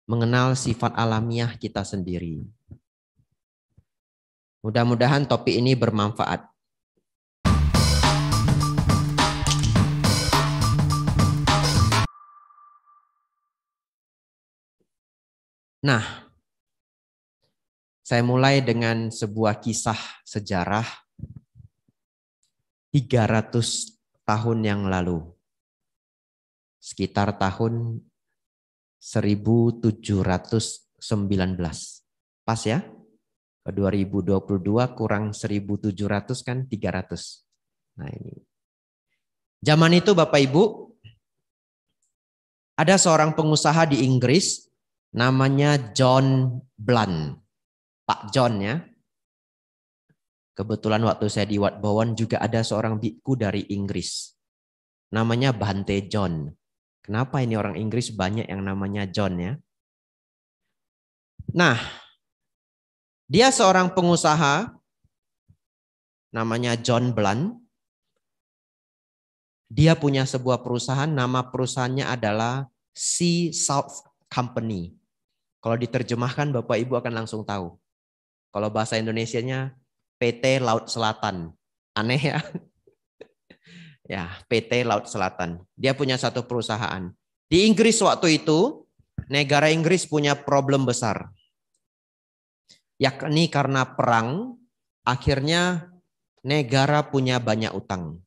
mengenal sifat alamiah kita sendiri. Mudah-mudahan topik ini bermanfaat. Nah, saya mulai dengan sebuah kisah sejarah 300 tahun yang lalu. Sekitar tahun 1719. Pas ya? 2022 kurang 1700 kan 300. Nah ini. Zaman itu Bapak Ibu, ada seorang pengusaha di Inggris namanya John Blunt. Pak John ya. Kebetulan waktu saya di Wat Bowen juga ada seorang biku dari Inggris. Namanya Bante John. Kenapa ini orang Inggris banyak yang namanya John ya? Nah, dia seorang pengusaha namanya John Blunt. Dia punya sebuah perusahaan, nama perusahaannya adalah Sea South Company. Kalau diterjemahkan Bapak Ibu akan langsung tahu. Kalau bahasa Indonesianya PT Laut Selatan. Aneh ya? Ya, PT Laut Selatan. Dia punya satu perusahaan. Di Inggris waktu itu, negara Inggris punya problem besar. Yakni karena perang, akhirnya negara punya banyak utang.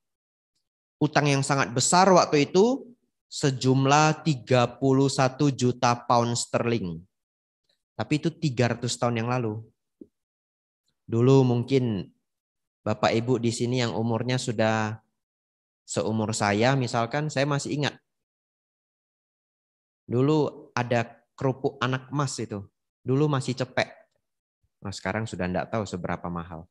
Utang yang sangat besar waktu itu sejumlah 31 juta pound sterling. Tapi itu 300 tahun yang lalu. Dulu mungkin Bapak Ibu di sini yang umurnya sudah seumur saya, misalkan saya masih ingat. Dulu ada kerupuk anak emas itu. Dulu masih cepek. Nah, sekarang sudah enggak tahu seberapa mahal.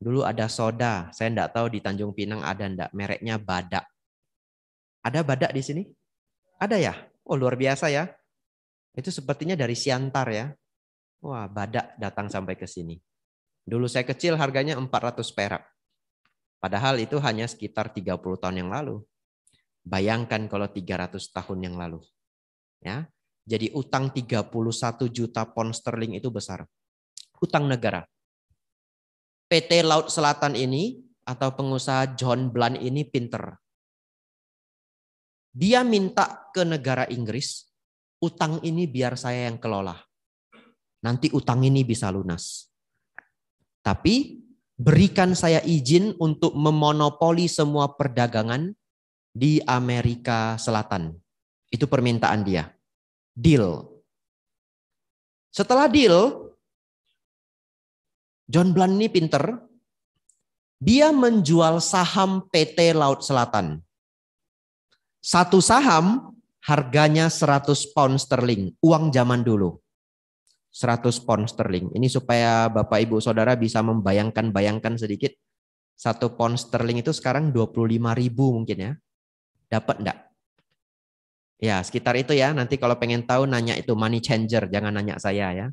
Dulu ada soda, saya enggak tahu di Tanjung Pinang ada enggak, mereknya Badak. Ada Badak di sini? Ada ya? Oh, luar biasa ya. Itu sepertinya dari Siantar ya. Wah, Badak datang sampai ke sini. Dulu saya kecil harganya 400 perak. Padahal itu hanya sekitar 30 tahun yang lalu. Bayangkan kalau 300 tahun yang lalu. Ya. Jadi utang 31 juta pound sterling itu besar. Utang negara. PT Laut Selatan ini atau pengusaha John Blunt ini pinter. Dia minta ke negara Inggris, utang ini biar saya yang kelola. Nanti utang ini bisa lunas. Tapi berikan saya izin untuk memonopoli semua perdagangan di Amerika Selatan. Itu permintaan dia. Deal. Setelah deal, John Blunt ini pinter. Dia menjual saham PT Laut Selatan. Satu saham harganya 100 pound sterling. Uang zaman dulu. 100 pound sterling. Ini supaya Bapak Ibu Saudara bisa membayangkan sedikit. 1 pound sterling itu sekarang 25.000 mungkin ya. Dapat enggak? Ya sekitar itu ya. Nanti kalau pengen tahu nanya itu money changer. Jangan nanya saya ya.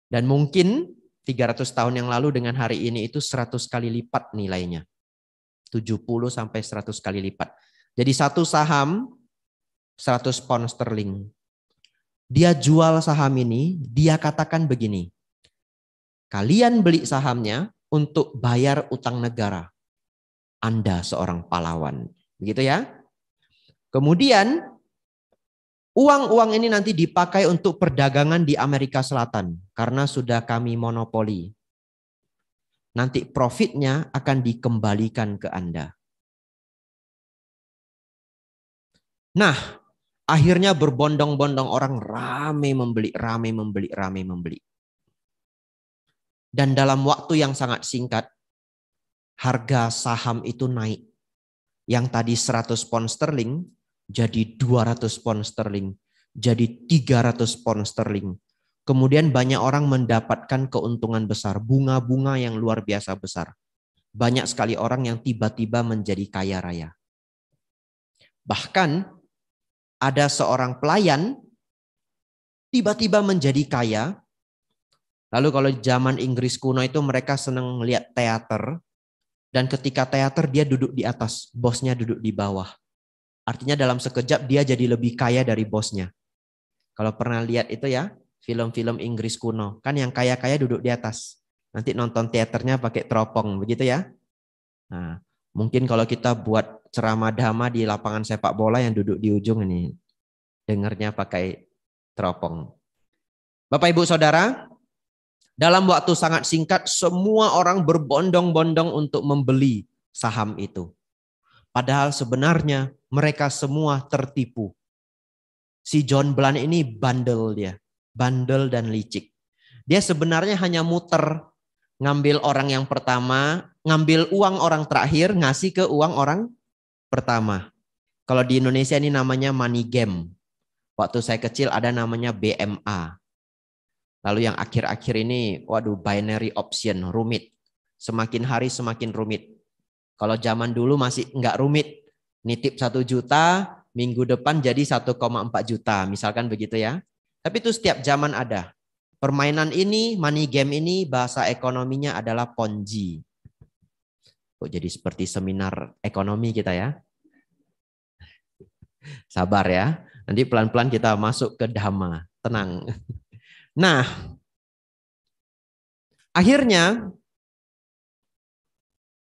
Dan mungkin 300 tahun yang lalu dengan hari ini itu 100 kali lipat nilainya. 70 sampai 100 kali lipat. Jadi satu saham 100 pound sterling. Dia jual saham ini, dia katakan begini. Kalian beli sahamnya untuk bayar utang negara. Anda seorang pahlawan. Begitu ya. Kemudian uang-uang ini nanti dipakai untuk perdagangan di Amerika Selatan. Karena sudah kami monopoli. Nanti profitnya akan dikembalikan ke Anda. Nah, akhirnya berbondong-bondong orang ramai membeli. Dan dalam waktu yang sangat singkat, harga saham itu naik. Yang tadi 100 pound sterling, jadi 200 pound sterling, jadi 300 pound sterling. Kemudian banyak orang mendapatkan keuntungan besar, bunga-bunga yang luar biasa besar. Banyak sekali orang yang tiba-tiba menjadi kaya raya. Bahkan ada seorang pelayan tiba-tiba menjadi kaya. Lalu kalau zaman Inggris kuno itu mereka senang melihat teater. Dan ketika teater dia duduk di atas, bosnya duduk di bawah. Artinya dalam sekejap dia jadi lebih kaya dari bosnya. Kalau pernah lihat itu ya, film-film Inggris kuno. Kan yang kaya-kaya duduk di atas. Nanti nonton teaternya pakai teropong, begitu ya. Nah, mungkin kalau kita buat ceramah dhamma di lapangan sepak bola yang duduk di ujung ini, dengarnya pakai teropong. Bapak Ibu Saudara, dalam waktu sangat singkat semua orang berbondong-bondong untuk membeli saham itu. Padahal sebenarnya mereka semua tertipu. Si John Blunt ini bandel dia. Bandel dan licik. Dia sebenarnya hanya muter. Ngambil orang yang pertama, ngambil uang orang terakhir, ngasih ke uang orang pertama. Kalau di Indonesia ini namanya money game. Waktu saya kecil ada namanya BMA. Lalu yang akhir-akhir ini, waduh, binary option, rumit. Semakin hari semakin rumit. Kalau zaman dulu masih nggak rumit. Nitip 1 juta, minggu depan jadi 1,4 juta. Misalkan begitu ya. Tapi itu setiap zaman ada. Permainan ini, money game ini, bahasa ekonominya adalah Ponzi. Kok jadi seperti seminar ekonomi kita ya? Sabar ya. Nanti pelan-pelan kita masuk ke Dhamma. Tenang. Nah, akhirnya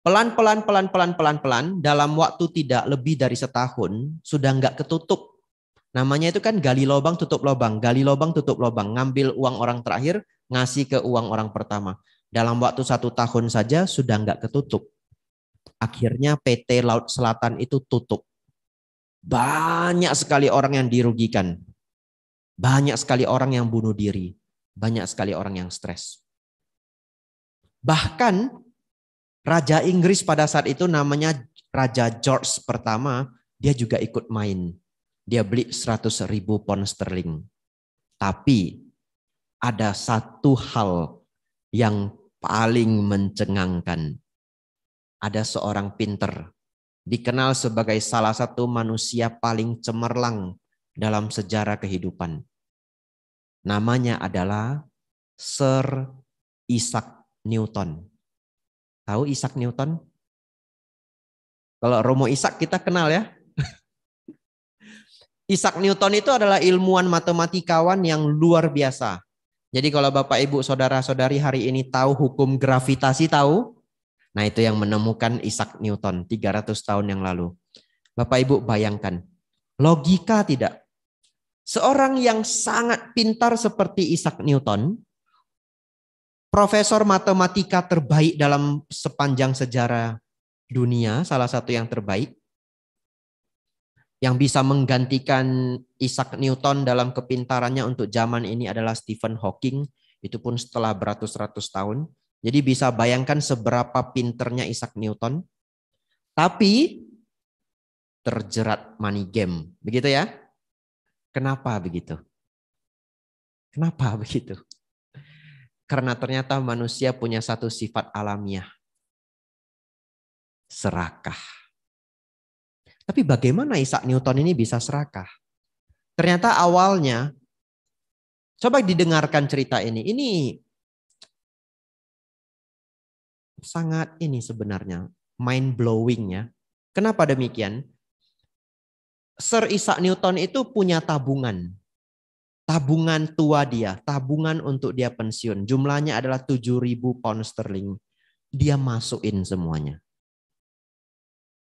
pelan-pelan dalam waktu tidak lebih dari setahun sudah nggak ketutup. Namanya itu kan gali lubang tutup lubang, gali lubang tutup lubang, ngambil uang orang terakhir ngasih ke uang orang pertama. Dalam waktu 1 tahun saja sudah nggak ketutup. Akhirnya PT Laut Selatan itu tutup. Banyak sekali orang yang dirugikan. Banyak sekali orang yang bunuh diri. Banyak sekali orang yang stres. Bahkan Raja Inggris pada saat itu namanya Raja George pertama, dia juga ikut main. Dia beli 100.000 pound sterling. Tapi ada satu hal yang paling mencengangkan. Ada seorang pinter, dikenal sebagai salah satu manusia paling cemerlang dalam sejarah kehidupan. Namanya adalah Sir Isaac Newton. Tahu Isaac Newton? Kalau Romo Isaac kita kenal ya. Isaac Newton itu adalah ilmuwan matematikawan yang luar biasa. Jadi kalau Bapak Ibu saudara-saudari hari ini tahu hukum gravitasi tahu? Nah itu yang menemukan Isaac Newton 300 tahun yang lalu. Bapak Ibu bayangkan. Logika tidak? Seorang yang sangat pintar seperti Isaac Newton, profesor matematika terbaik dalam sepanjang sejarah dunia, salah satu yang terbaik, yang bisa menggantikan Isaac Newton dalam kepintarannya untuk zaman ini adalah Stephen Hawking, itu pun setelah beratus-ratus tahun. Jadi bisa bayangkan seberapa pinternya Isaac Newton, tapi terjerat money game, begitu ya? Kenapa begitu? Kenapa begitu? Karena ternyata manusia punya satu sifat alamiah, serakah. Tapi bagaimana Isaac Newton ini bisa serakah? Ternyata awalnya, coba didengarkan cerita ini. Ini sangat ini sebenarnya mind blowing ya. Kenapa demikian? Sir Isaac Newton itu punya tabungan. Tabungan tua dia, tabungan untuk dia pensiun. Jumlahnya adalah 7.000 pound sterling. Dia masukin semuanya.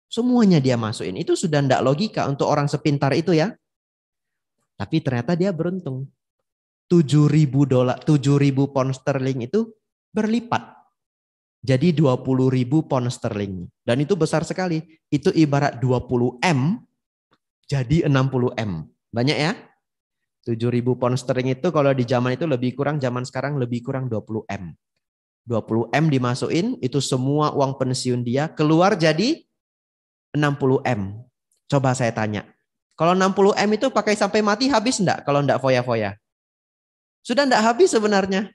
Semuanya dia masukin. Itu sudah tidak logika untuk orang sepintar itu ya. Tapi ternyata dia beruntung. 7.000 pound sterling itu berlipat. Jadi 20.000 pound sterling. Dan itu besar sekali. Itu ibarat 20 M jadi 60 M. Banyak ya? 7.000 pound sterling itu kalau di zaman itu lebih kurang, zaman sekarang lebih kurang 20 M. 20 M dimasukin, itu semua uang pensiun dia keluar jadi 60 M. Coba saya tanya. Kalau 60 M itu pakai sampai mati habis enggak? Kalau enggak foya-foya. Sudah enggak habis sebenarnya.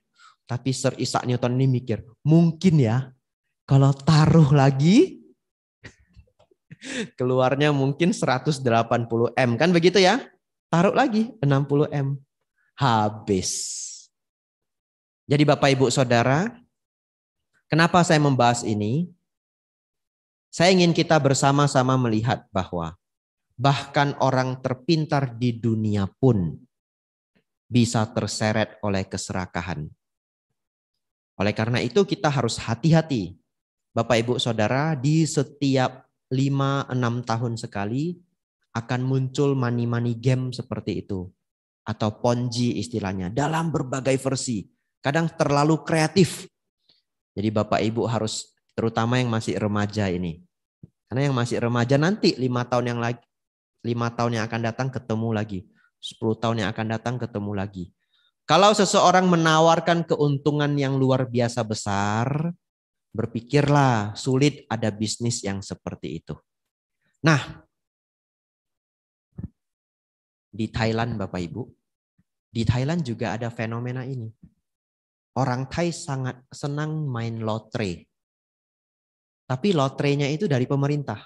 Tapi Sir Isaac Newton ini mikir, mungkin ya kalau taruh lagi keluarnya mungkin 180 M. Kan begitu ya? Taruh lagi 60 M. Habis. Jadi Bapak Ibu Saudara, kenapa saya membahas ini? Saya ingin kita bersama-sama melihat bahwa Bahkan orang terpintar di dunia pun bisa terseret oleh keserakahan. Oleh karena itu kita harus hati-hati. Bapak Ibu Saudara, di setiap 5-6 tahun sekali akan muncul money game seperti itu. Atau Ponzi istilahnya, dalam berbagai versi. Kadang terlalu kreatif. Jadi Bapak Ibu harus, terutama yang masih remaja ini. Karena yang masih remaja nanti 5 tahun yang akan datang ketemu lagi. 10 tahun yang akan datang ketemu lagi. Kalau seseorang menawarkan keuntungan yang luar biasa besar, berpikirlah sulit ada bisnis yang seperti itu. Nah, di Thailand Bapak Ibu, di Thailand juga ada fenomena ini. Orang Thai sangat senang main lotre. Tapi lotrenya itu dari pemerintah.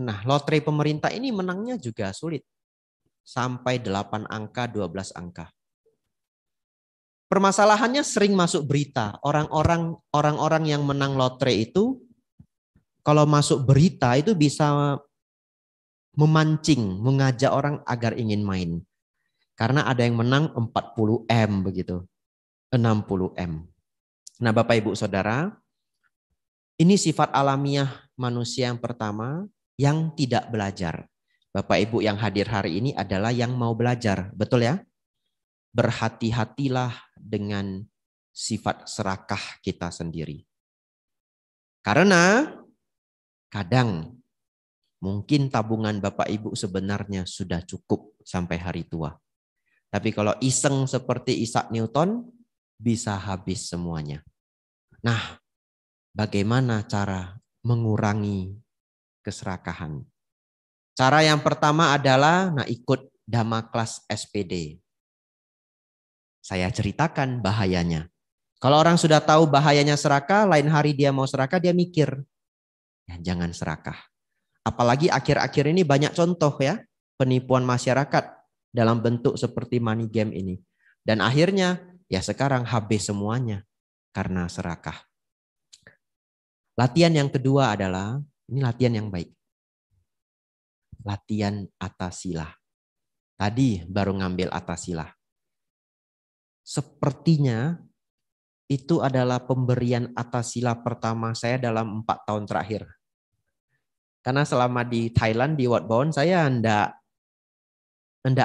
Nah, lotre pemerintah ini menangnya juga sulit. Sampai 8 angka, 12 angka. Permasalahannya sering masuk berita. Orang-orang yang menang lotre itu kalau masuk berita itu bisa memancing, mengajak orang agar ingin main. Karena ada yang menang 40 M begitu. 60 M. Nah, Bapak Ibu Saudara, ini sifat alamiah manusia yang pertama yang tidak belajar. Bapak Ibu yang hadir hari ini adalah yang mau belajar, betul ya? Berhati-hatilah dengan sifat serakah kita sendiri. Karena kadang mungkin tabungan Bapak Ibu sebenarnya sudah cukup sampai hari tua. Tapi kalau iseng seperti Isaac Newton, bisa habis semuanya. Nah, bagaimana cara mengurangi keserakahan? Cara yang pertama adalah ikut Dhamma Class SPD. Saya ceritakan bahayanya. Kalau orang sudah tahu bahayanya serakah, lain hari dia mau serakah, dia mikir, ya jangan serakah. Apalagi akhir-akhir ini banyak contoh ya, penipuan masyarakat dalam bentuk seperti money game ini. Dan akhirnya ya sekarang habis semuanya karena serakah. Latihan yang kedua adalah, ini latihan yang baik. Latihan atasila. Tadi baru ngambil atasila. Sepertinya itu adalah pemberian atasila pertama saya dalam 4 tahun terakhir. Karena selama di Thailand, di Wat Bound, saya enggak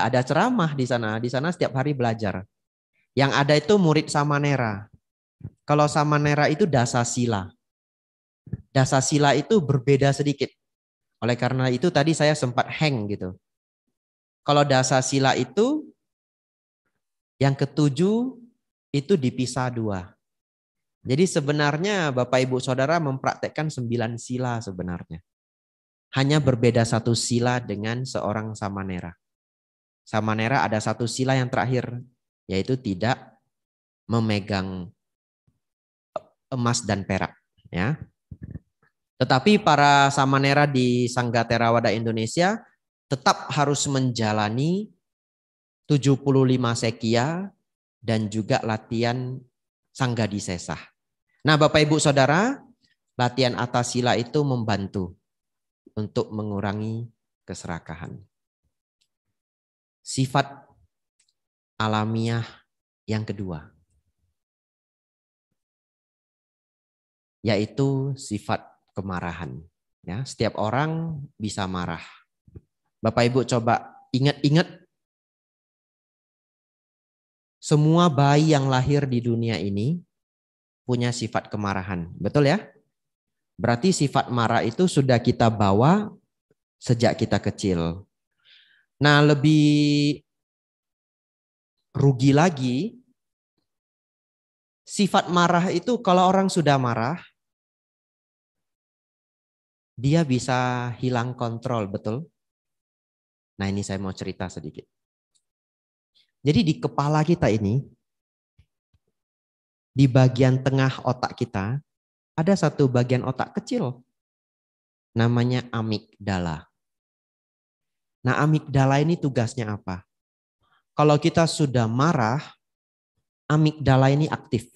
ada ceramah di sana. Di sana setiap hari belajar. Yang ada itu murid Samanera. Kalau Samanera itu dasasila. Dasasila itu berbeda sedikit. Oleh karena itu tadi saya sempat hang gitu. Kalau dasasila itu yang ketujuh itu dipisah 2. Jadi sebenarnya Bapak Ibu Saudara mempraktekkan 9 sila sebenarnya. Hanya berbeda 1 sila dengan seorang Samanera. Samanera ada 1 sila yang terakhir, yaitu tidak memegang emas dan perak. Ya. Tetapi para Samanera di Sangga Theravada Indonesia tetap harus menjalani 75 sekia dan juga latihan Sangga Disesah. Nah Bapak Ibu Saudara, latihan atasila itu membantu untuk mengurangi keserakahan. Sifat alamiah yang kedua, yaitu sifat kemarahan. Ya, setiap orang bisa marah. Bapak Ibu coba ingat-ingat semua bayi yang lahir di dunia ini punya sifat kemarahan. Betul ya? Berarti sifat marah itu sudah kita bawa sejak kita kecil. Nah, lebih rugi lagi, sifat marah itu kalau orang sudah marah, dia bisa hilang kontrol, betul? Nah, ini saya mau cerita sedikit. Jadi di kepala kita ini, di bagian tengah otak kita, ada satu bagian otak kecil. Namanya amigdala. Nah, amigdala ini tugasnya apa? Kalau kita sudah marah, amigdala ini aktif.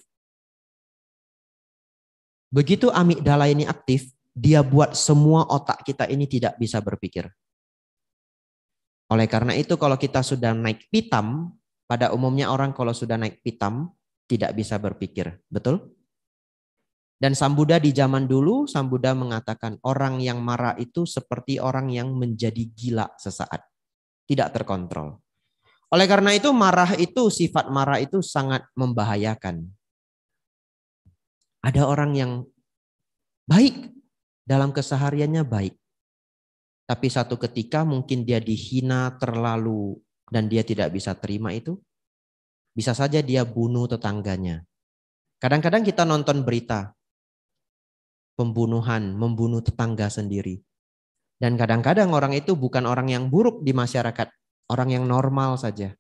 Begitu amigdala ini aktif, dia buat semua otak kita ini tidak bisa berpikir. Oleh karena itu kalau kita sudah naik pitam, pada umumnya orang kalau sudah naik pitam tidak bisa berpikir. Betul? Dan Sang Buddha di zaman dulu, Sang Buddha mengatakan orang yang marah itu seperti orang yang menjadi gila sesaat. Tidak terkontrol. Oleh karena itu sifat marah itu sangat membahayakan. Ada orang yang baik, dalam kesehariannya baik. Tapi satu ketika mungkin dia dihina terlalu dan dia tidak bisa terima itu. Bisa saja dia bunuh tetangganya. Kadang-kadang kita nonton berita pembunuhan, membunuh tetangga sendiri. Dan kadang-kadang orang itu bukan orang yang buruk di masyarakat. Orang yang normal saja.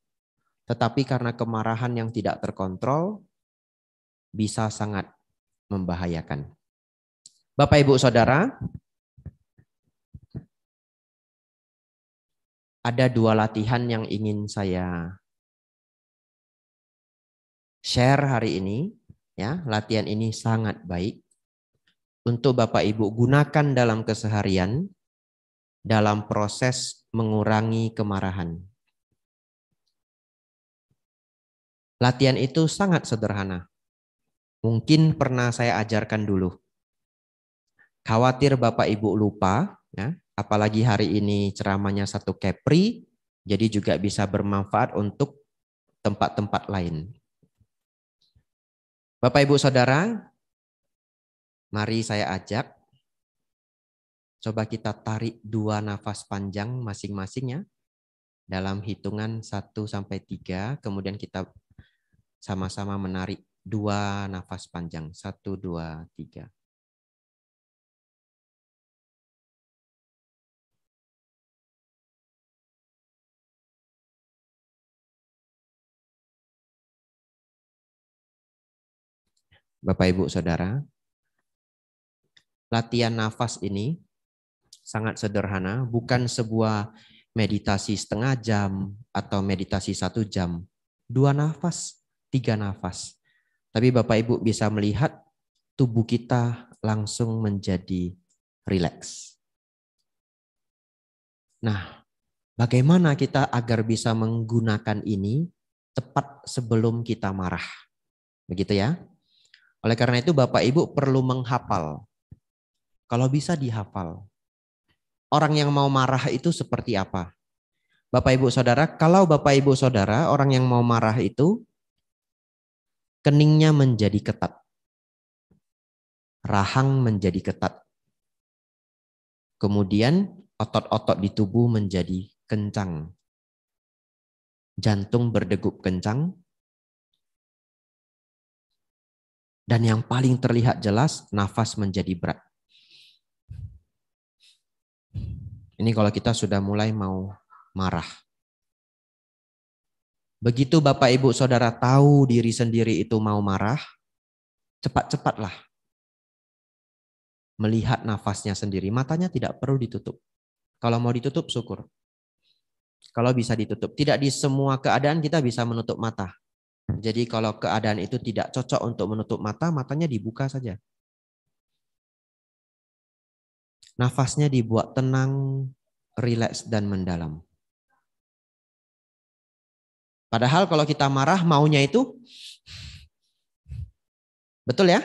Tetapi karena kemarahan yang tidak terkontrol, bisa sangat membahayakan. Bapak, Ibu, Saudara, ada 2 latihan yang ingin saya share hari ini. Ya, latihan ini sangat baik untuk Bapak Ibu gunakan dalam keseharian dalam proses mengurangi kemarahan. Latihan itu sangat sederhana. Mungkin pernah saya ajarkan dulu. Khawatir Bapak Ibu lupa, ya, apalagi hari ini ceramahnya satu Kepri, jadi juga bisa bermanfaat untuk tempat-tempat lain. Bapak Ibu Saudara, mari saya ajak. Coba kita tarik 2 nafas panjang masing-masing ya. Dalam hitungan 1-3, kemudian kita sama-sama menarik 2 nafas panjang. 1, 2, 3. Bapak Ibu Saudara, latihan nafas ini sangat sederhana, bukan sebuah meditasi setengah jam atau meditasi 1 jam. 2 nafas, 3 nafas. Tapi Bapak Ibu bisa melihat tubuh kita langsung menjadi rileks. Nah, bagaimana kita agar bisa menggunakan ini tepat sebelum kita marah? Begitu ya. Oleh karena itu Bapak Ibu perlu menghafal. Kalau bisa dihafal. Orang yang mau marah itu seperti apa? Bapak Ibu Saudara, kalau Bapak Ibu Saudara orang yang mau marah itu keningnya menjadi ketat. Rahang menjadi ketat. Kemudian otot-otot di tubuh menjadi kencang. Jantung berdegup kencang. Dan yang paling terlihat jelas, nafas menjadi berat. Ini kalau kita sudah mulai mau marah. Begitu Bapak Ibu Saudara tahu diri sendiri itu mau marah, cepat-cepatlah melihat nafasnya sendiri. Matanya tidak perlu ditutup. Kalau mau ditutup, syukur. Kalau bisa ditutup. Tidak di semua keadaan kita bisa menutup mata. Jadi kalau keadaan itu tidak cocok untuk menutup mata, matanya dibuka saja. Nafasnya dibuat tenang, rileks, dan mendalam. Padahal kalau kita marah, maunya itu betul ya?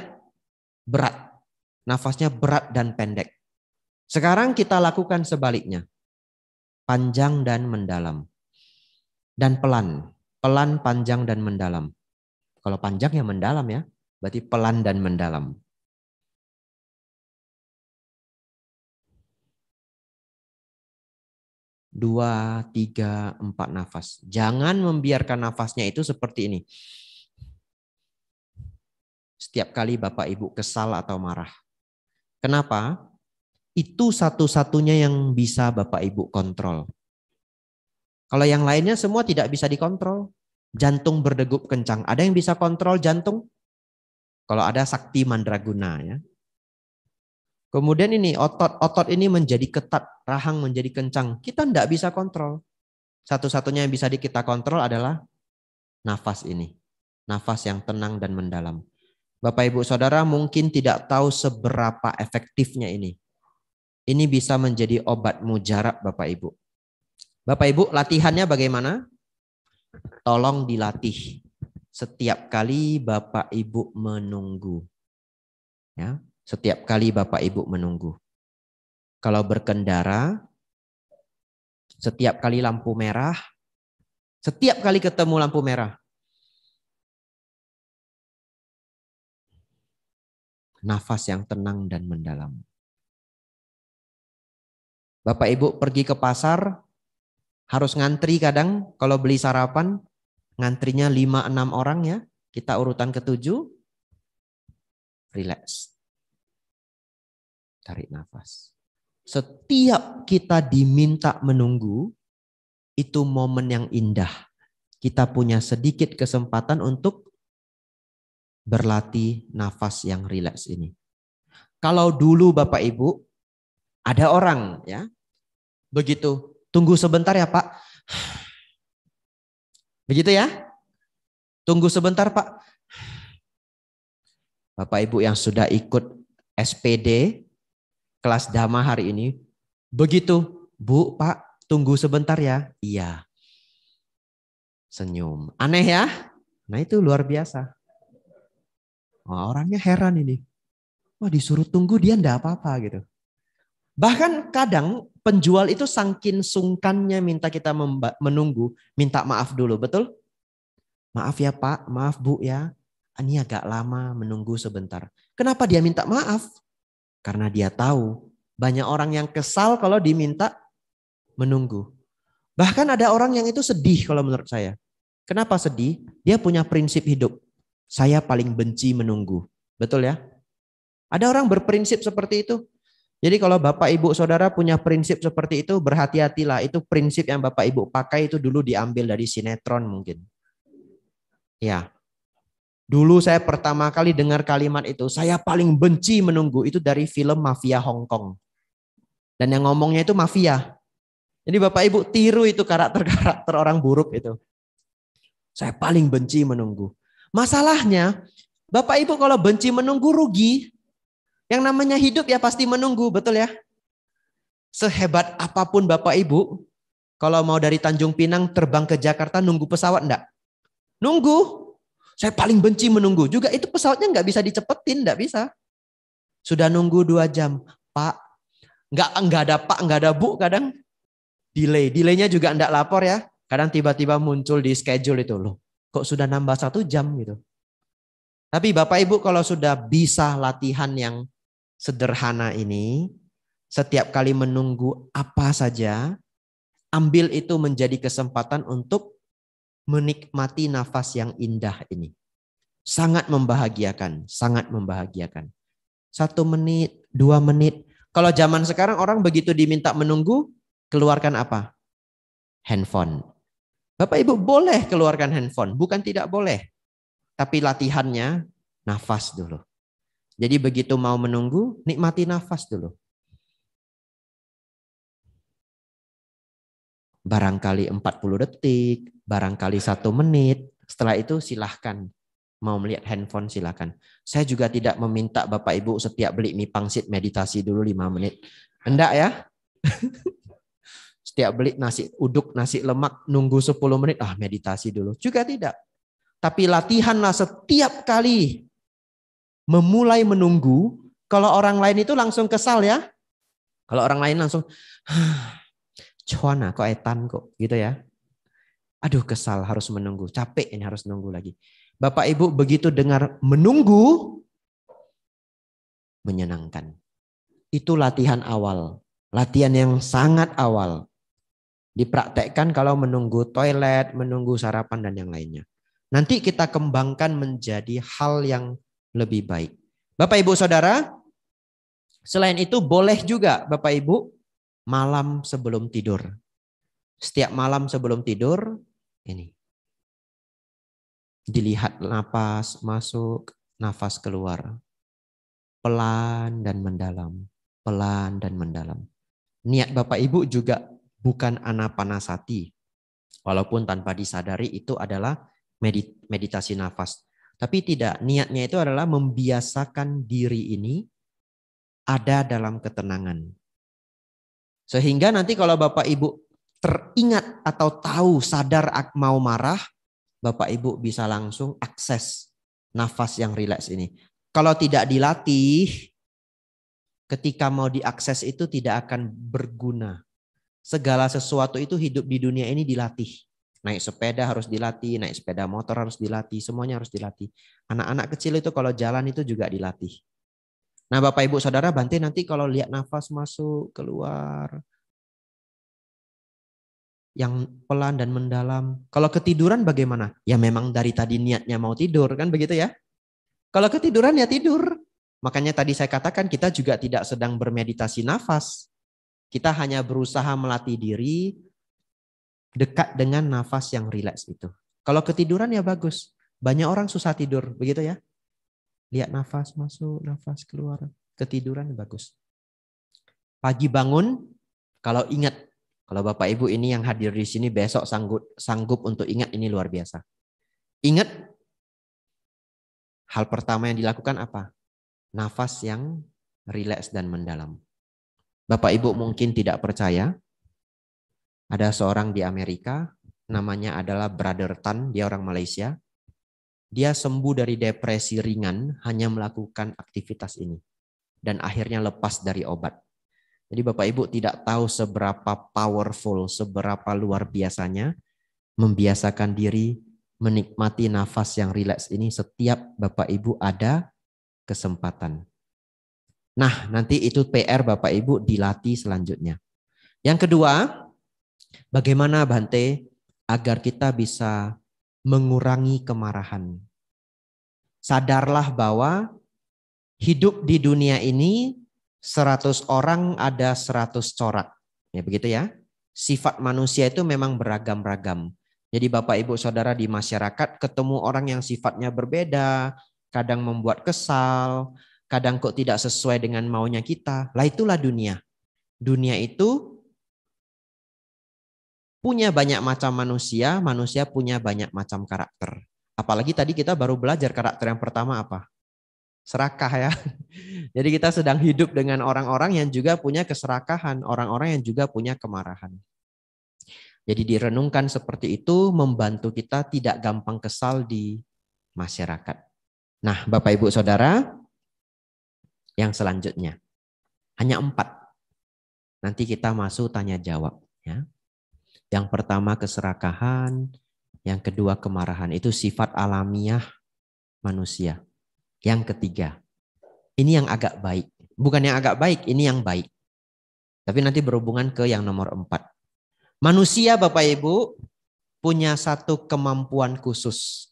Berat. Nafasnya berat dan pendek. Sekarang kita lakukan sebaliknya. Panjang dan mendalam. Dan pelan. Pelan, panjang, dan mendalam. Kalau panjang ya mendalam ya. Berarti pelan dan mendalam. Dua, tiga, 4 nafas. Jangan membiarkan nafasnya itu seperti ini. Setiap kali Bapak Ibu kesal atau marah. Kenapa? Itu satu-satunya yang bisa Bapak Ibu kontrol. Kalau yang lainnya semua tidak bisa dikontrol. Jantung berdegup kencang. Ada yang bisa kontrol jantung? Kalau ada Sakti Mandraguna ya. Kemudian ini otot ini menjadi ketat, rahang menjadi kencang. Kita tidak bisa kontrol. Satu-satunya yang bisa kita kontrol adalah nafas ini. Nafas yang tenang dan mendalam. Bapak Ibu Saudara mungkin tidak tahu seberapa efektifnya ini. Ini bisa menjadi obat mujarab Bapak Ibu. Bapak Ibu, latihannya bagaimana? Tolong dilatih setiap kali Bapak Ibu menunggu. Ya, setiap kali Bapak Ibu menunggu. Kalau berkendara, setiap kali lampu merah, setiap kali ketemu lampu merah, nafas yang tenang dan mendalam. Bapak Ibu pergi ke pasar, harus ngantri kadang kalau beli sarapan, ngantrinya 5-6 orang ya. Kita urutan ke-7, relax. Tarik nafas. Setiap kita diminta menunggu, itu momen yang indah. Kita punya sedikit kesempatan untuk berlatih nafas yang rileks ini. Kalau dulu Bapak Ibu, ada orang ya, begitu, tunggu sebentar ya Pak. Begitu ya, tunggu sebentar Pak. Bapak Ibu yang sudah ikut SPD, kelas Dhamma hari ini, begitu, Bu, Pak, tunggu sebentar ya. Iya. Senyum. Aneh ya? Nah itu luar biasa. Wah, orangnya heran ini. Wah, disuruh tunggu dia enggak apa-apa gitu. Bahkan kadang penjual itu saking sungkannya minta kita menunggu, minta maaf dulu, betul? Maaf ya Pak, maaf Bu ya. Ini agak lama menunggu sebentar. Kenapa dia minta maaf? Karena dia tahu banyak orang yang kesal kalau diminta menunggu. Bahkan ada orang yang itu sedih kalau menurut saya. Kenapa sedih? Dia punya prinsip hidup. Saya paling benci menunggu. Betul ya? Ada orang berprinsip seperti itu. Jadi kalau Bapak Ibu Saudara punya prinsip seperti itu, berhati-hatilah. Itu prinsip yang Bapak Ibu pakai itu dulu diambil dari sinetron mungkin. Ya. Dulu saya pertama kali dengar kalimat itu, saya paling benci menunggu, itu dari film Mafia Hong Kong. Dan yang ngomongnya itu mafia. Jadi Bapak Ibu tiru itu karakter-karakter orang buruk itu. Saya paling benci menunggu. Masalahnya, Bapak Ibu kalau benci menunggu rugi. Yang namanya hidup ya pasti menunggu, betul ya? Sehebat apapun Bapak Ibu, kalau mau dari Tanjung Pinang terbang ke Jakarta nunggu pesawat enggak? Nunggu. Saya paling benci menunggu. Juga itu pesawatnya nggak bisa dicepetin, nggak bisa. Sudah nunggu 2 jam. Pak, nggak ada Pak, nggak ada Bu kadang. Delaynya juga nggak lapor ya. Kadang tiba-tiba muncul di schedule itu. Loh, kok sudah nambah 1 jam gitu. Tapi Bapak Ibu kalau sudah bisa latihan yang sederhana ini, setiap kali menunggu apa saja, ambil itu menjadi kesempatan untuk menikmati nafas yang indah ini. Sangat membahagiakan, sangat membahagiakan. 1 menit, 2 menit. Kalau zaman sekarang orang begitu diminta menunggu, keluarkan apa? Handphone. Bapak Ibu boleh keluarkan handphone, bukan tidak boleh. Tapi latihannya nafas dulu. Jadi begitu mau menunggu, nikmati nafas dulu. Barangkali 40 detik, barangkali 1 menit. Setelah itu silahkan. Mau melihat handphone silahkan. Saya juga tidak meminta Bapak Ibu setiap beli mie pangsit meditasi dulu 5 menit. Enggak ya. Setiap beli nasi uduk, nasi lemak, nunggu 10 menit. Meditasi dulu. Juga tidak. Tapi latihanlah setiap kali memulai menunggu. Kalau orang lain itu langsung kesal ya. Kalau orang lain langsung cuana kok etan kok gitu ya. Aduh kesal harus menunggu, capek ini harus nunggu lagi. Bapak Ibu begitu dengar menunggu, menyenangkan. Itu latihan awal, latihan yang sangat awal. Dipraktekkan kalau menunggu toilet, menunggu sarapan dan yang lainnya. Nanti kita kembangkan menjadi hal yang lebih baik. Bapak Ibu Saudara, selain itu boleh juga Bapak Ibu malam sebelum tidur. Setiap malam sebelum tidur, ini. Dilihat napas masuk, nafas keluar. Pelan dan mendalam. Pelan dan mendalam. Niat Bapak Ibu juga bukan anapanasati. Walaupun tanpa disadari itu adalah meditasi nafas. Tapi tidak, niatnya itu adalah membiasakan diri ini ada dalam ketenangan. Sehingga nanti kalau Bapak Ibu teringat atau tahu sadar mau marah, Bapak Ibu bisa langsung akses nafas yang rileks ini. Kalau tidak dilatih, ketika mau diakses itu tidak akan berguna. Segala sesuatu itu hidup di dunia ini dilatih. Naik sepeda harus dilatih, naik sepeda motor harus dilatih, semuanya harus dilatih. Anak-anak kecil itu kalau jalan itu juga dilatih. Nah Bapak Ibu Saudara, Bante nanti kalau lihat nafas masuk, keluar, yang pelan dan mendalam. Kalau ketiduran bagaimana? Ya memang dari tadi niatnya mau tidur, kan begitu ya? Kalau ketiduran ya tidur. Makanya tadi saya katakan kita juga tidak sedang bermeditasi nafas. Kita hanya berusaha melatih diri dekat dengan nafas yang rileks itu. Kalau ketiduran ya bagus. Banyak orang susah tidur, begitu ya? Lihat nafas masuk, nafas keluar. Ketiduran bagus. Pagi bangun, kalau ingat, kalau Bapak Ibu ini yang hadir di sini besok sanggup untuk ingat, ini luar biasa. Ingat, hal pertama yang dilakukan apa? Nafas yang rileks dan mendalam. Bapak Ibu mungkin tidak percaya, ada seorang di Amerika, namanya adalah Brother Tan, dia orang Malaysia. Dia sembuh dari depresi ringan hanya melakukan aktivitas ini. Dan akhirnya lepas dari obat. Jadi Bapak Ibu tidak tahu seberapa powerful, seberapa luar biasanya membiasakan diri menikmati nafas yang rileks ini setiap Bapak Ibu ada kesempatan. Nah, nanti itu PR Bapak Ibu dilatih selanjutnya. Yang kedua, bagaimana Bante agar kita bisa mengurangi kemarahan. Sadarlah bahwa hidup di dunia ini 100 orang ada 100 corak. Ya begitu ya. Sifat manusia itu memang beragam-ragam. Jadi Bapak Ibu Saudara di masyarakat ketemu orang yang sifatnya berbeda, kadang membuat kesal, kadang kok tidak sesuai dengan maunya kita. Lah itulah dunia. Dunia itu punya banyak macam manusia, manusia punya banyak macam karakter. Apalagi tadi kita baru belajar karakter yang pertama apa? Serakah ya. Jadi kita sedang hidup dengan orang-orang yang juga punya keserakahan, orang-orang yang juga punya kemarahan. Jadi direnungkan seperti itu membantu kita tidak gampang kesal di masyarakat. Nah Bapak Ibu Saudara, yang selanjutnya. Hanya 4. Nanti kita masuk tanya jawab. Ya. Yang pertama keserakahan, yang kedua kemarahan. Itu sifat alamiah manusia. Yang ketiga, ini yang agak baik. Bukan yang agak baik, ini yang baik. Tapi nanti berhubungan ke yang nomor 4. Manusia Bapak Ibu punya satu kemampuan khusus.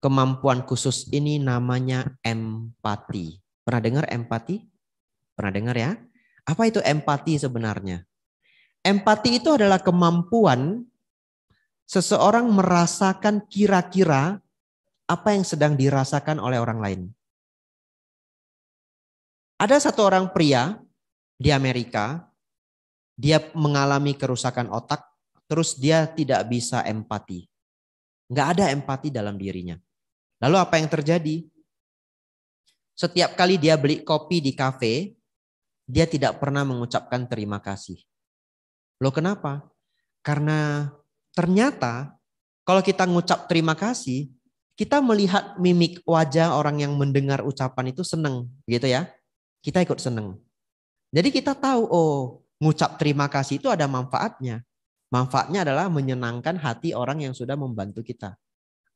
Kemampuan khusus ini namanya empati. Pernah dengar empati? Pernah dengar ya? Apa itu empati sebenarnya? Empati itu adalah kemampuan seseorang merasakan kira-kira apa yang sedang dirasakan oleh orang lain. Ada satu orang pria di Amerika, dia mengalami kerusakan otak, terus dia tidak bisa empati. Nggak ada empati dalam dirinya. Lalu apa yang terjadi? Setiap kali dia beli kopi di kafe, dia tidak pernah mengucapkan terima kasih. Loh kenapa? Karena ternyata kalau kita ngucap terima kasih, kita melihat mimik wajah orang yang mendengar ucapan itu seneng, gitu ya. Kita ikut seneng. Jadi kita tahu, oh ngucap terima kasih itu ada manfaatnya. Manfaatnya adalah menyenangkan hati orang yang sudah membantu kita.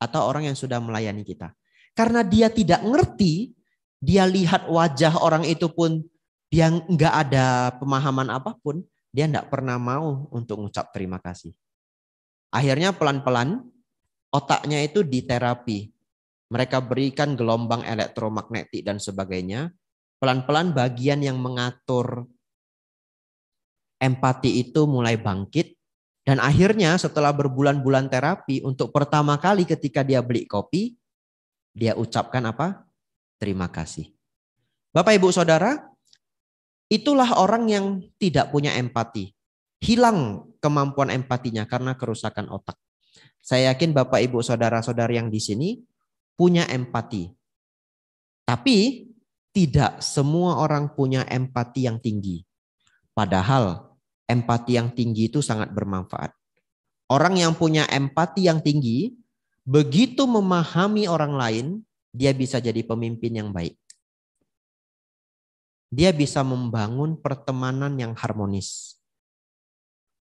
Atau orang yang sudah melayani kita. Karena dia tidak ngerti, dia lihat wajah orang itu pun dia nggak ada pemahaman apapun, dia nggak pernah mau untuk ngucap terima kasih. Akhirnya pelan-pelan otaknya itu diterapi. Mereka berikan gelombang elektromagnetik dan sebagainya. Pelan-pelan bagian yang mengatur empati itu mulai bangkit. Dan akhirnya setelah berbulan-bulan terapi, untuk pertama kali ketika dia beli kopi, dia ucapkan apa? Terima kasih. Bapak Ibu Saudara, itulah orang yang tidak punya empati. Hilang kemampuan empatinya karena kerusakan otak. Saya yakin Bapak Ibu Saudara-saudari yang di sini punya empati. Tapi tidak semua orang punya empati yang tinggi. Padahal empati yang tinggi itu sangat bermanfaat. Orang yang punya empati yang tinggi, begitu memahami orang lain, dia bisa jadi pemimpin yang baik. Dia bisa membangun pertemanan yang harmonis.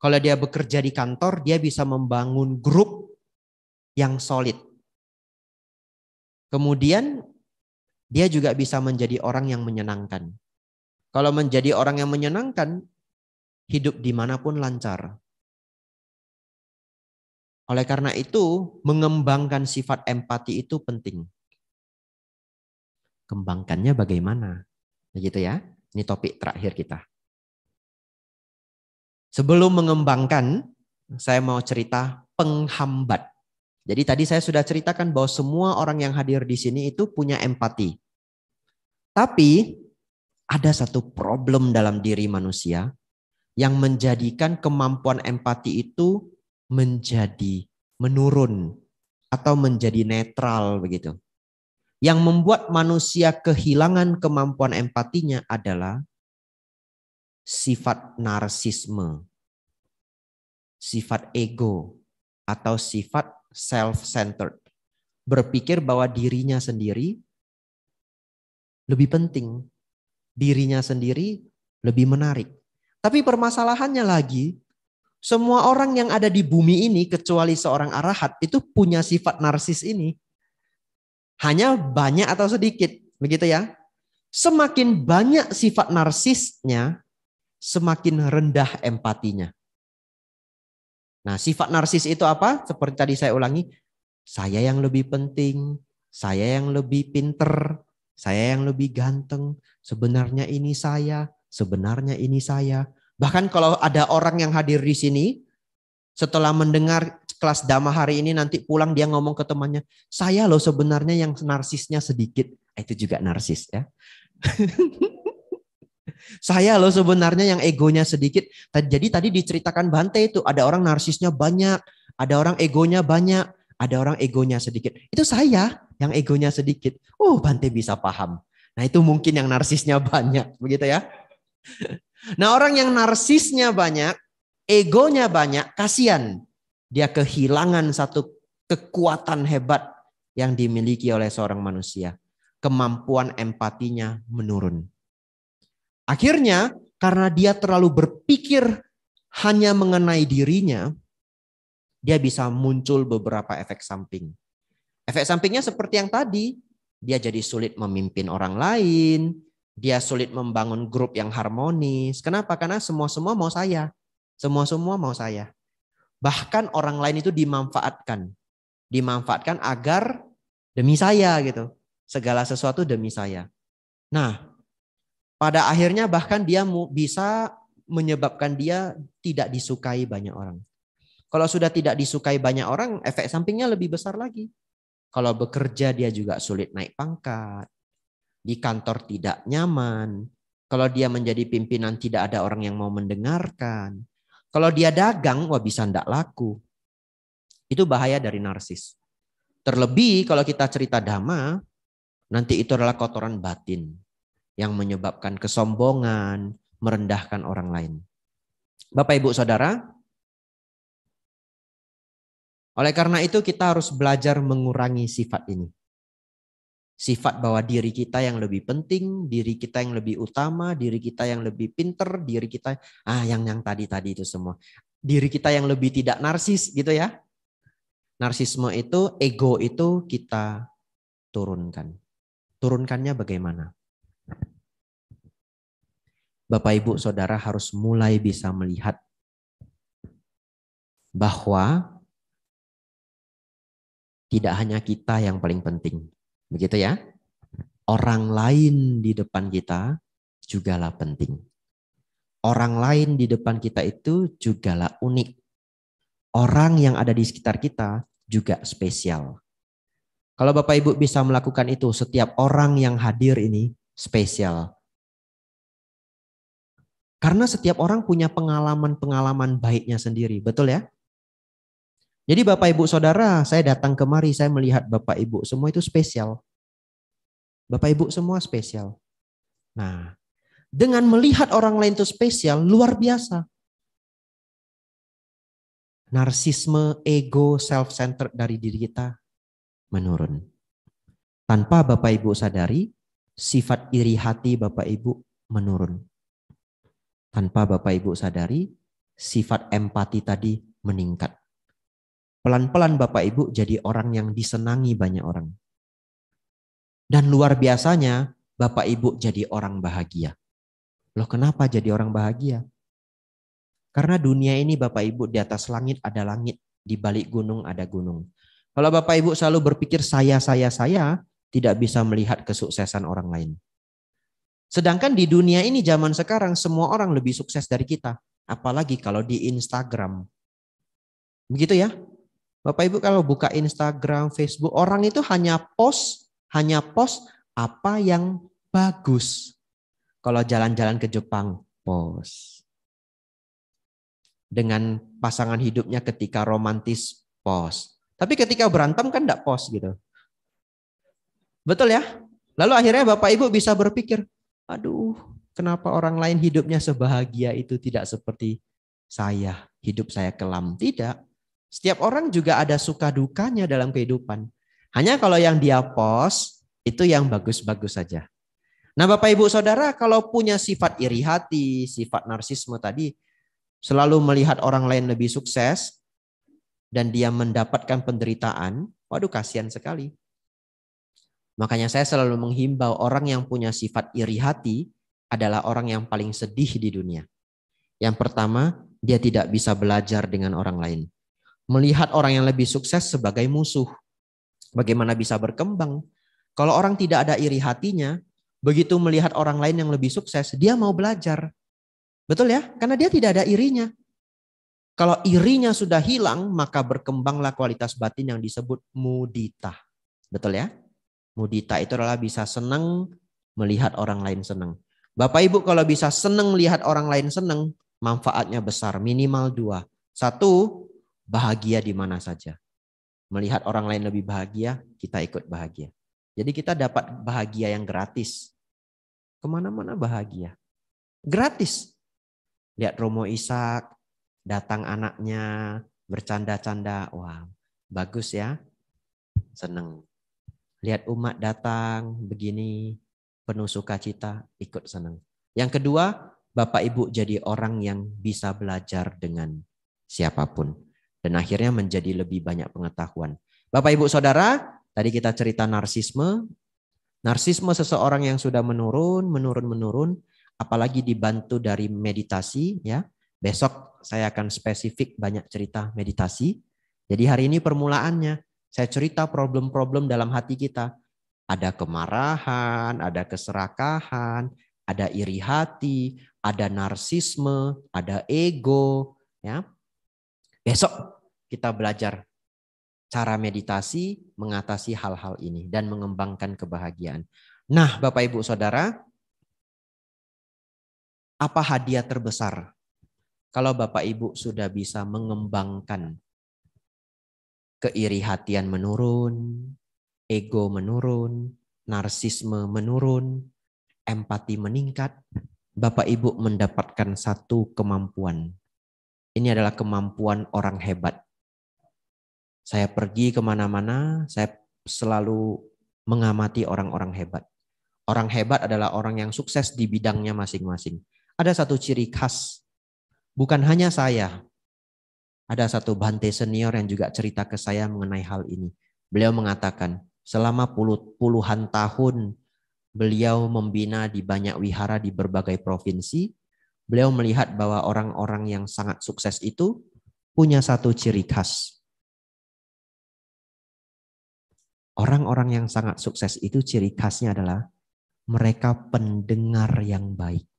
Kalau dia bekerja di kantor, dia bisa membangun grup yang solid. Kemudian dia juga bisa menjadi orang yang menyenangkan. Kalau menjadi orang yang menyenangkan, hidup dimanapun lancar. Oleh karena itu, mengembangkan sifat empati itu penting. Kembangkannya bagaimana? Begitu ya. Ini topik terakhir kita. Sebelum mengembangkan, saya mau cerita penghambat. Jadi tadi saya sudah ceritakan bahwa semua orang yang hadir di sini itu punya empati. Tapi ada satu problem dalam diri manusia yang menjadikan kemampuan empati itu menjadi menurun atau menjadi netral begitu. Yang membuat manusia kehilangan kemampuan empatinya adalah sifat narsisme, sifat ego, atau sifat self-centered. Berpikir bahwa dirinya sendiri lebih penting, dirinya sendiri lebih menarik. Tapi permasalahannya lagi, semua orang yang ada di bumi ini kecuali seorang arahat itu punya sifat narsis ini. Hanya banyak atau sedikit, begitu ya. Semakin banyak sifat narsisnya, semakin rendah empatinya. Nah, sifat narsis itu apa? Seperti tadi saya ulangi, saya yang lebih penting, saya yang lebih pinter, saya yang lebih ganteng, sebenarnya ini saya, sebenarnya ini saya. Bahkan kalau ada orang yang hadir di sini, setelah mendengar kelas Dhamma hari ini nanti pulang dia ngomong ke temannya, saya loh sebenarnya yang narsisnya sedikit. Itu juga narsis ya. Saya loh sebenarnya yang egonya sedikit. Jadi tadi diceritakan Bante itu ada orang narsisnya banyak, ada orang egonya banyak, ada orang egonya sedikit. Itu saya yang egonya sedikit. Oh, Bante bisa paham. Nah, itu mungkin yang narsisnya banyak, begitu ya. Nah, orang yang narsisnya banyak, egonya banyak, kasihan. Dia kehilangan satu kekuatan hebat yang dimiliki oleh seorang manusia. Kemampuan empatinya menurun. Akhirnya karena dia terlalu berpikir hanya mengenai dirinya, dia bisa muncul beberapa efek samping. Efek sampingnya seperti yang tadi, dia jadi sulit memimpin orang lain, dia sulit membangun grup yang harmonis. Kenapa? Karena semua-semua mau saya. Semua-semua mau saya. Bahkan orang lain itu dimanfaatkan. Dimanfaatkan agar demi saya gitu. Segala sesuatu demi saya. Nah, pada akhirnya bahkan dia bisa menyebabkan dia tidak disukai banyak orang. Kalau sudah tidak disukai banyak orang, efek sampingnya lebih besar lagi. Kalau bekerja dia juga sulit naik pangkat. Di kantor tidak nyaman. Kalau dia menjadi pimpinan tidak ada orang yang mau mendengarkan. Kalau dia dagang, wah bisa ndak laku. Itu bahaya dari narsis. Terlebih kalau kita cerita Dhamma, nanti itu adalah kotoran batin yang menyebabkan kesombongan, merendahkan orang lain. Bapak, Ibu, Saudara, oleh karena itu kita harus belajar mengurangi sifat ini. Sifat bahwa diri kita yang lebih penting, diri kita yang lebih utama, diri kita yang lebih pinter, diri kita yang tadi itu semua. Diri kita yang lebih tidak narsis gitu ya. Narsisme itu, ego itu kita turunkan. Turunkannya bagaimana? Bapak, Ibu, Saudara harus mulai bisa melihat bahwa tidak hanya kita yang paling penting. Begitu ya. Orang lain di depan kita jugalah penting. Orang lain di depan kita itu jugalah unik. Orang yang ada di sekitar kita juga spesial. Kalau Bapak Ibu bisa melakukan itu, setiap orang yang hadir ini spesial. Karena setiap orang punya pengalaman-pengalaman baiknya sendiri, betul ya? Jadi Bapak Ibu Saudara, saya datang kemari, saya melihat Bapak Ibu semua itu spesial. Bapak Ibu semua spesial. Nah, Dengan melihat orang lain itu spesial, luar biasa. Narsisme, ego, self-centered dari diri kita menurun. Tanpa Bapak Ibu sadari, sifat iri hati Bapak Ibu menurun. Tanpa Bapak Ibu sadari, sifat empati tadi meningkat. Pelan-pelan Bapak Ibu jadi orang yang disenangi banyak orang. Dan luar biasanya Bapak Ibu jadi orang bahagia. Loh, kenapa jadi orang bahagia? Karena dunia ini Bapak Ibu di atas langit ada langit, di balik gunung ada gunung. Kalau Bapak Ibu selalu berpikir saya, tidak bisa melihat kesuksesan orang lain. Sedangkan di dunia ini zaman sekarang semua orang lebih sukses dari kita. Apalagi kalau di Instagram. Begitu ya. Bapak Ibu kalau buka Instagram, Facebook, orang itu hanya post apa yang bagus. Kalau jalan-jalan ke Jepang, post. Dengan pasangan hidupnya ketika romantis, post. Tapi ketika berantem kan enggak post gitu. Betul ya? Lalu akhirnya Bapak Ibu bisa berpikir, aduh, kenapa orang lain hidupnya sebahagia itu tidak seperti saya, hidup saya kelam. Tidak. Setiap orang juga ada suka dukanya dalam kehidupan. Hanya kalau yang dia post, itu yang bagus-bagus saja. Nah Bapak Ibu Saudara, kalau punya sifat iri hati, sifat narsisme tadi, selalu melihat orang lain lebih sukses, dan dia mendapatkan penderitaan, waduh kasihan sekali. Makanya saya selalu menghimbau orang yang punya sifat iri hati adalah orang yang paling sedih di dunia. Yang pertama, dia tidak bisa belajar dengan orang lain. Melihat orang yang lebih sukses sebagai musuh. Bagaimana bisa berkembang? Kalau orang tidak ada iri hatinya, begitu melihat orang lain yang lebih sukses, dia mau belajar. Betul ya? Karena dia tidak ada irinya. Kalau irinya sudah hilang, maka berkembanglah kualitas batin yang disebut mudita. Betul ya? Mudita itu adalah bisa senang melihat orang lain senang. Bapak Ibu kalau bisa senang melihat orang lain senang, manfaatnya besar. Minimal 2. 1, bahagia di mana saja. Melihat orang lain lebih bahagia, kita ikut bahagia. Jadi kita dapat bahagia yang gratis. Kemana-mana bahagia. Gratis. Lihat Romo Ishak, datang anaknya, bercanda-canda. Wah, bagus ya. Senang. Lihat umat datang begini, penuh sukacita, ikut senang. Yang kedua, Bapak Ibu jadi orang yang bisa belajar dengan siapapun. Dan akhirnya menjadi lebih banyak pengetahuan. Bapak Ibu Saudara, tadi kita cerita narsisme. Narsisme seseorang yang sudah menurun, apalagi dibantu dari meditasi. Ya. Besok saya akan spesifik banyak cerita meditasi. Jadi hari ini permulaannya. Saya cerita problem-problem dalam hati kita. Ada kemarahan, ada keserakahan, ada iri hati, ada narsisme, ada ego. Ya. Besok kita belajar cara meditasi mengatasi hal-hal ini dan mengembangkan kebahagiaan. Nah, Bapak Ibu Saudara, apa hadiah terbesar kalau Bapak Ibu sudah bisa mengembangkan keirihatian menurun, ego menurun, narsisme menurun, empati meningkat, Bapak Ibu mendapatkan satu kemampuan. Ini adalah kemampuan orang hebat. Saya pergi kemana-mana, saya selalu mengamati orang-orang hebat. Orang hebat adalah orang yang sukses di bidangnya masing-masing. Ada satu ciri khas, bukan hanya saya. Ada satu Bhante senior yang juga cerita ke saya mengenai hal ini. Beliau mengatakan, selama puluhan tahun beliau membina di banyak wihara di berbagai provinsi. Beliau melihat bahwa orang-orang yang sangat sukses itu punya satu ciri khas. Orang-orang yang sangat sukses itu ciri khasnya adalah mereka pendengar yang baik.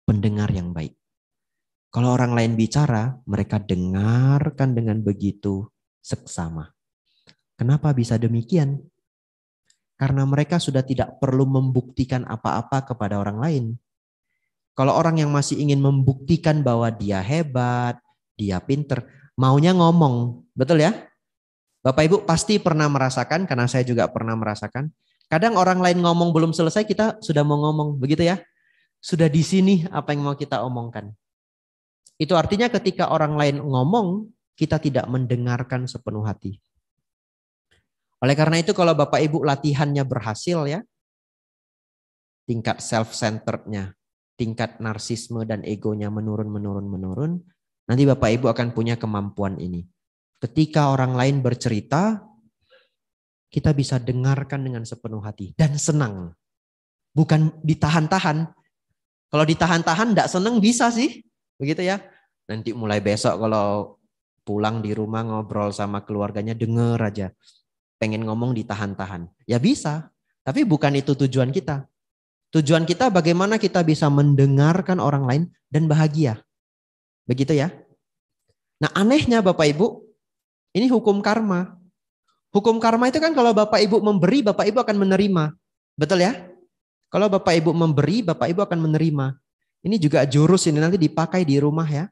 Pendengar yang baik. Kalau orang lain bicara, mereka dengarkan dengan begitu seksama. Kenapa bisa demikian? Karena mereka sudah tidak perlu membuktikan apa-apa kepada orang lain. Kalau orang yang masih ingin membuktikan bahwa dia hebat, dia pinter, maunya ngomong. Betul ya? Bapak Ibu pasti pernah merasakan, karena saya juga pernah merasakan. Kadang orang lain ngomong belum selesai, kita sudah mau ngomong. Begitu ya? Sudah di sini apa yang mau kita omongkan. Itu artinya ketika orang lain ngomong, kita tidak mendengarkan sepenuh hati. Oleh karena itu kalau Bapak Ibu latihannya berhasil ya, tingkat self-centerednya, tingkat narsisme dan egonya menurun. Nanti Bapak Ibu akan punya kemampuan ini. Ketika orang lain bercerita, kita bisa dengarkan dengan sepenuh hati dan senang. Bukan ditahan-tahan. Kalau ditahan-tahan enggak senang bisa sih. Begitu ya. Nanti mulai besok kalau pulang di rumah ngobrol sama keluarganya denger aja. Pengen ngomong ditahan-tahan. Ya bisa. Tapi bukan itu tujuan kita. Tujuan kita bagaimana kita bisa mendengarkan orang lain dan bahagia. Begitu ya. Nah anehnya Bapak Ibu, ini hukum karma. Hukum karma itu kan kalau Bapak Ibu memberi, Bapak Ibu akan menerima. Betul ya? Kalau Bapak Ibu memberi, Bapak Ibu akan menerima. Ini juga jurus ini nanti dipakai di rumah ya.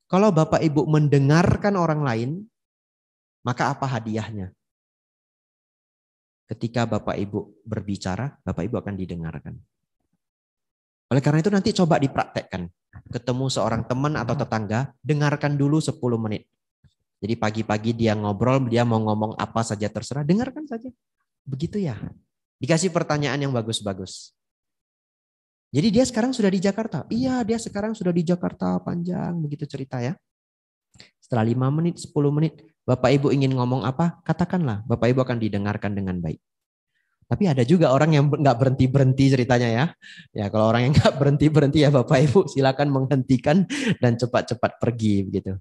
Kalau Bapak Ibu mendengarkan orang lain, maka apa hadiahnya? Ketika Bapak Ibu berbicara, Bapak Ibu akan didengarkan. Oleh karena itu nanti coba dipraktekkan. Ketemu seorang teman atau tetangga, dengarkan dulu 10 menit. Jadi pagi-pagi dia ngobrol, dia mau ngomong apa saja terserah, dengarkan saja. Begitu ya. Dikasih pertanyaan yang bagus-bagus. Jadi dia sekarang sudah di Jakarta. Iya, dia sekarang sudah di Jakarta, panjang begitu cerita ya. Setelah 5 menit, 10 menit, Bapak Ibu ingin ngomong apa? Katakanlah, Bapak Ibu akan didengarkan dengan baik. Tapi ada juga orang yang nggak berhenti-berhenti ceritanya ya. Ya kalau orang yang nggak berhenti-berhenti ya Bapak Ibu silakan menghentikan dan cepat-cepat pergi begitu.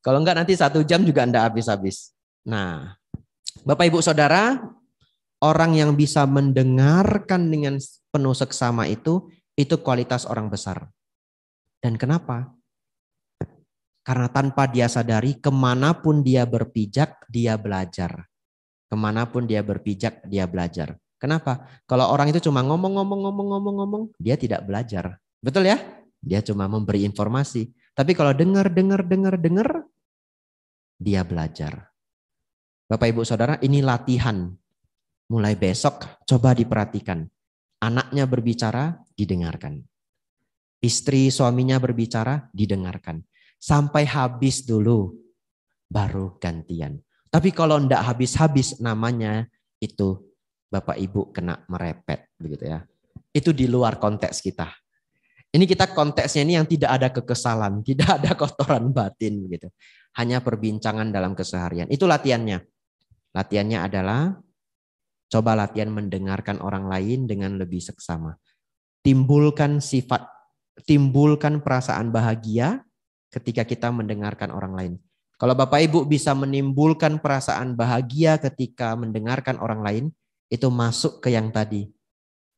Kalau enggak nanti 1 jam juga enggak habis-habis. Nah, Bapak Ibu Saudara, orang yang bisa mendengarkan dengan penuh seksama itu kualitas orang besar. Dan kenapa? Karena tanpa dia sadari, kemanapun dia berpijak, dia belajar. Kemanapun dia berpijak, dia belajar. Kenapa? Kalau orang itu cuma ngomong, dia tidak belajar. Betul ya? Dia cuma memberi informasi. Tapi kalau dengar, dia belajar. Bapak Ibu Saudara, ini latihan. Mulai besok coba diperhatikan. Anaknya berbicara, didengarkan. Istri suaminya berbicara, didengarkan. Sampai habis dulu, baru gantian. Tapi kalau enggak habis-habis namanya itu Bapak Ibu kena merepet. Begitu ya. Itu di luar konteks kita. Ini kita konteksnya ini yang tidak ada kekesalan, tidak ada kotoran batin. Gitu. Hanya perbincangan dalam keseharian. Itu latihannya. Latihannya adalah coba latihan mendengarkan orang lain dengan lebih seksama. Timbulkan perasaan bahagia ketika kita mendengarkan orang lain. Kalau Bapak Ibu bisa menimbulkan perasaan bahagia ketika mendengarkan orang lain, itu masuk ke yang tadi.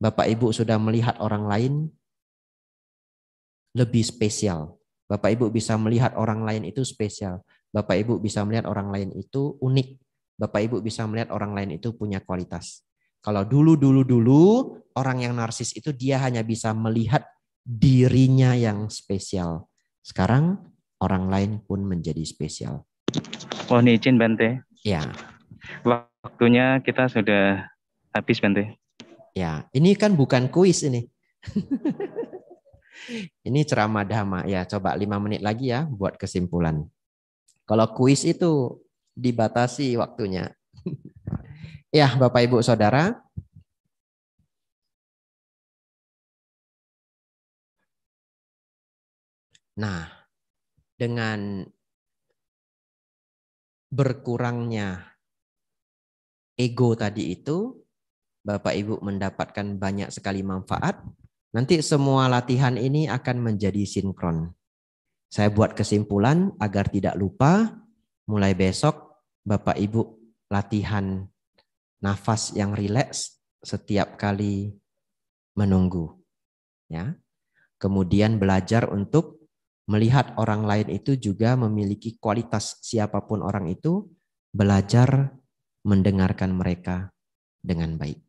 Bapak Ibu sudah melihat orang lain lebih spesial. Bapak Ibu bisa melihat orang lain itu spesial. Bapak Ibu bisa melihat orang lain itu unik. Bapak Ibu bisa melihat orang lain itu punya kualitas. Kalau dulu orang yang narsis itu dia hanya bisa melihat dirinya yang spesial. Sekarang orang lain pun menjadi spesial. Mohon izin Bante. Ya. Waktunya kita sudah habis Bante. Ya, ini kan bukan kuis ini. Ini ceramah dhamma. Ya, coba 5 menit lagi ya buat kesimpulan. Kalau kuis itu dibatasi waktunya. Ya, Bapak Ibu Saudara. Nah, dengan berkurangnya ego tadi itu, Bapak Ibu mendapatkan banyak sekali manfaat. Nanti semua latihan ini akan menjadi sinkron. Saya buat kesimpulan agar tidak lupa, mulai besok Bapak Ibu latihan nafas yang rileks setiap kali menunggu. Ya. Kemudian belajar untuk melihat orang lain itu juga memiliki kualitas siapapun orang itu, belajar mendengarkan mereka dengan baik.